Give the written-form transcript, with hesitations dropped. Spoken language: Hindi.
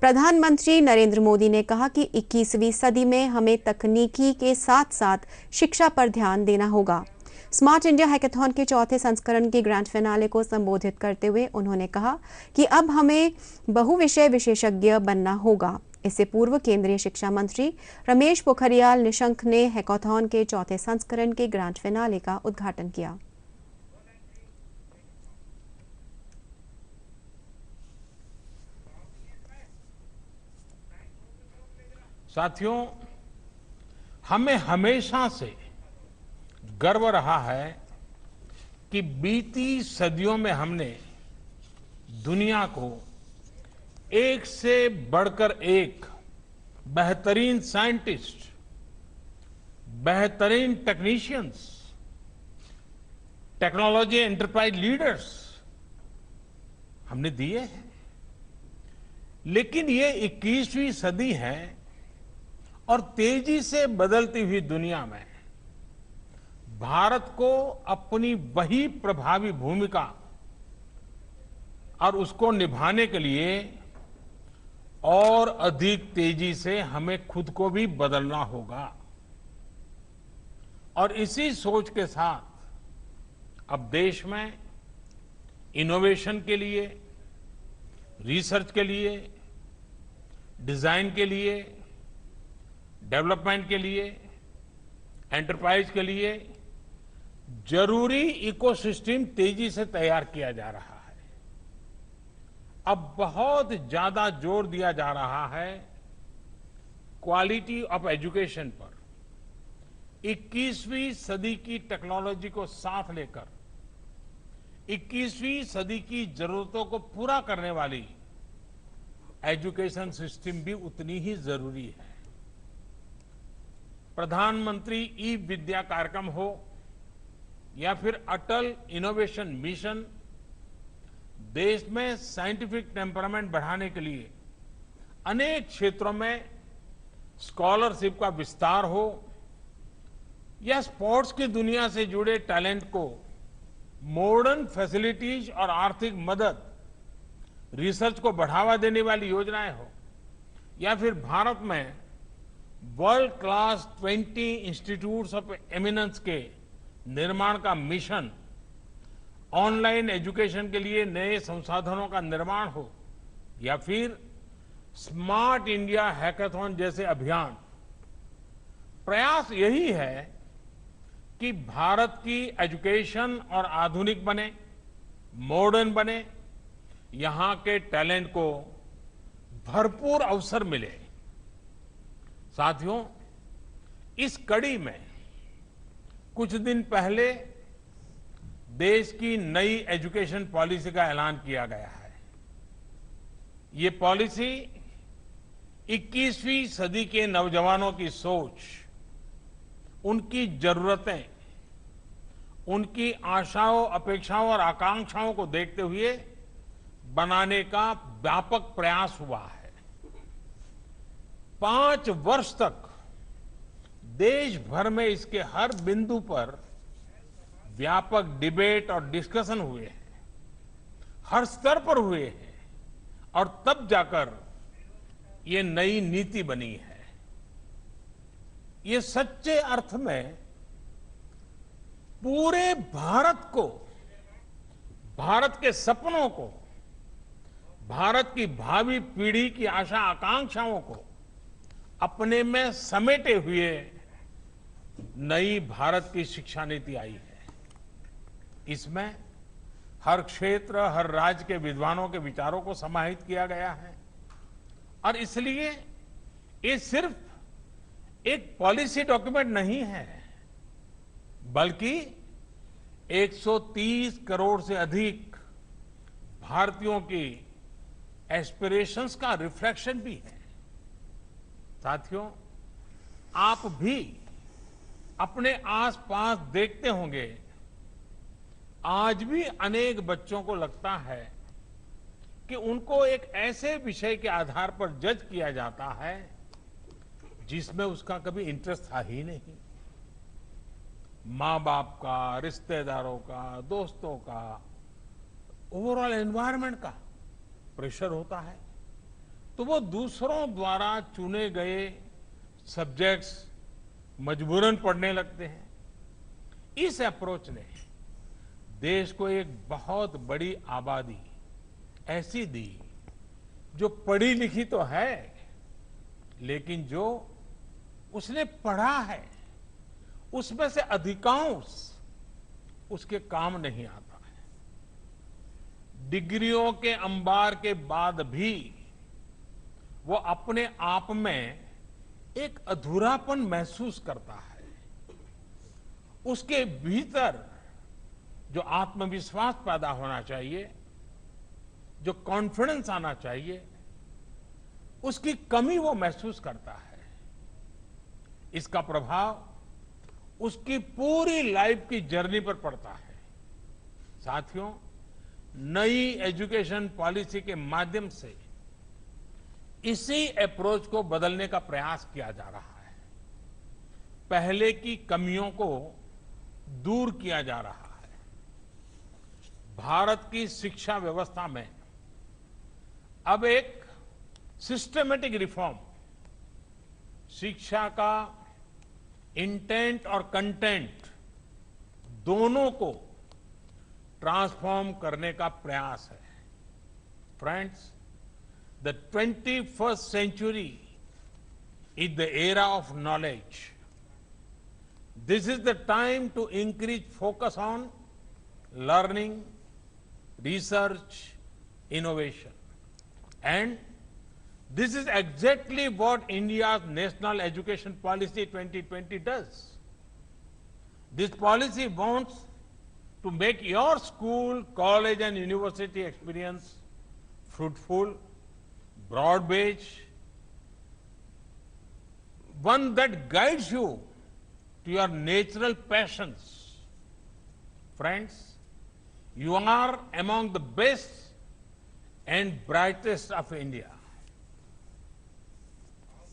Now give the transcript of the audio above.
प्रधानमंत्री नरेंद्र मोदी ने कहा कि 21वीं सदी में हमें तकनीकी के साथ साथ शिक्षा पर ध्यान देना होगा। स्मार्ट इंडिया हैकाथॉन के चौथे संस्करण के ग्रैंड फिनाले को संबोधित करते हुए उन्होंने कहा कि अब हमें बहुविषय विशेषज्ञ बनना होगा। इससे पूर्व केंद्रीय शिक्षा मंत्री रमेश पोखरियाल निशंक ने हैकाथॉन के चौथे संस्करण के ग्रैंड फिनाले का उद्घाटन किया। साथियों, हमें हमेशा से गर्व रहा है कि बीती सदियों में हमने दुनिया को एक से बढ़कर एक बेहतरीन साइंटिस्ट, बेहतरीन टेक्नीशियंस, टेक्नोलॉजी एंटरप्राइज लीडर्स हमने दिए हैं। लेकिन ये 21वीं सदी है और तेजी से बदलती हुई दुनिया में भारत को अपनी वही प्रभावी भूमिका और उसको निभाने के लिए और अधिक तेजी से हमें खुद को भी बदलना होगा। और इसी सोच के साथ अब देश में इनोवेशन के लिए, रिसर्च के लिए, डिजाइन के लिए, डेवलपमेंट के लिए, एंटरप्राइज के लिए जरूरी इकोसिस्टम तेजी से तैयार किया जा रहा है। अब बहुत ज्यादा जोर दिया जा रहा है क्वालिटी ऑफ एजुकेशन पर। 21वीं सदी की टेक्नोलॉजी को साथ लेकर 21वीं सदी की जरूरतों को पूरा करने वाली एजुकेशन सिस्टम भी उतनी ही जरूरी है। प्रधानमंत्री ई विद्या कार्यक्रम हो या फिर अटल इनोवेशन मिशन, देश में साइंटिफिक टेम्परामेंट बढ़ाने के लिए अनेक क्षेत्रों में स्कॉलरशिप का विस्तार हो या स्पोर्ट्स की दुनिया से जुड़े टैलेंट को मॉडर्न फैसिलिटीज और आर्थिक मदद, रिसर्च को बढ़ावा देने वाली योजनाएं हो या फिर भारत में world class 20 institutes of eminence के निर्माण का मिशन, ऑनलाइन एजुकेशन के लिए नए संसाधनों का निर्माण हो या फिर स्मार्ट इंडिया हैकाथॉन जैसे अभियान, प्रयास यही है कि भारत की एजुकेशन और आधुनिक बने, मॉडर्न बने, यहां के टैलेंट को भरपूर अवसर मिले। साथियों, इस कड़ी में कुछ दिन पहले देश की नई एजुकेशन पॉलिसी का ऐलान किया गया है। ये पॉलिसी 21वीं सदी के नौजवानों की सोच, उनकी जरूरतें, उनकी आशाओं, अपेक्षाओं और आकांक्षाओं को देखते हुए बनाने का व्यापक प्रयास हुआ है। 5 वर्ष तक देश भर में इसके हर बिंदु पर व्यापक डिबेट और डिस्कशन हुए हैं, हर स्तर पर हुए हैं और तब जाकर ये नई नीति बनी है। ये सच्चे अर्थ में पूरे भारत को, भारत के सपनों को, भारत की भावी पीढ़ी की आशा आकांक्षाओं को अपने में समेटे हुए नई भारत की शिक्षा नीति आई है। इसमें हर क्षेत्र, हर राज्य के विद्वानों के विचारों को समाहित किया गया है और इसलिए ये सिर्फ एक पॉलिसी डॉक्यूमेंट नहीं है, बल्कि 130 करोड़ से अधिक भारतीयों की एस्पिरेशंस का रिफ्लेक्शन भी है। साथियों, आप भी अपने आसपास देखते होंगे, आज भी अनेक बच्चों को लगता है कि उनको एक ऐसे विषय के आधार पर जज किया जाता है जिसमें उसका कभी इंटरेस्ट था ही नहीं। माँ बाप का, रिश्तेदारों का, दोस्तों का, ओवरऑल एनवायरनमेंट का प्रेशर होता है तो वो दूसरों द्वारा चुने गए सब्जेक्ट्स मजबूरन पढ़ने लगते हैं। इस अप्रोच ने देश को एक बहुत बड़ी आबादी ऐसी दी जो पढ़ी लिखी तो है, लेकिन जो उसने पढ़ा है उसमें से अधिकांश उसके काम नहीं आता है। डिग्रियों के अंबार के बाद भी वो अपने आप में एक अधूरापन महसूस करता है। उसके भीतर जो आत्मविश्वास पैदा होना चाहिए, जो कॉन्फिडेंस आना चाहिए, उसकी कमी वो महसूस करता है। इसका प्रभाव उसकी पूरी लाइफ की जर्नी पर पड़ता है। साथियों, नई एजुकेशन पॉलिसी के माध्यम से इसी अप्रोच को बदलने का प्रयास किया जा रहा है। पहले की कमियों को दूर किया जा रहा है। भारत की शिक्षा व्यवस्था में अब एक सिस्टमेटिक रिफॉर्म, शिक्षा का इंटेंट और कंटेंट दोनों को ट्रांसफॉर्म करने का प्रयास है। Friends, the 21st century is the era of knowledge. This is the time to increase focus on learning, research, innovation. And this is exactly what India's National Education Policy 2020 does. This policy wants to make your school, college and university experience fruitful, broad-based, one that guides you to your natural passions. Friends, you are among the best and brightest of India.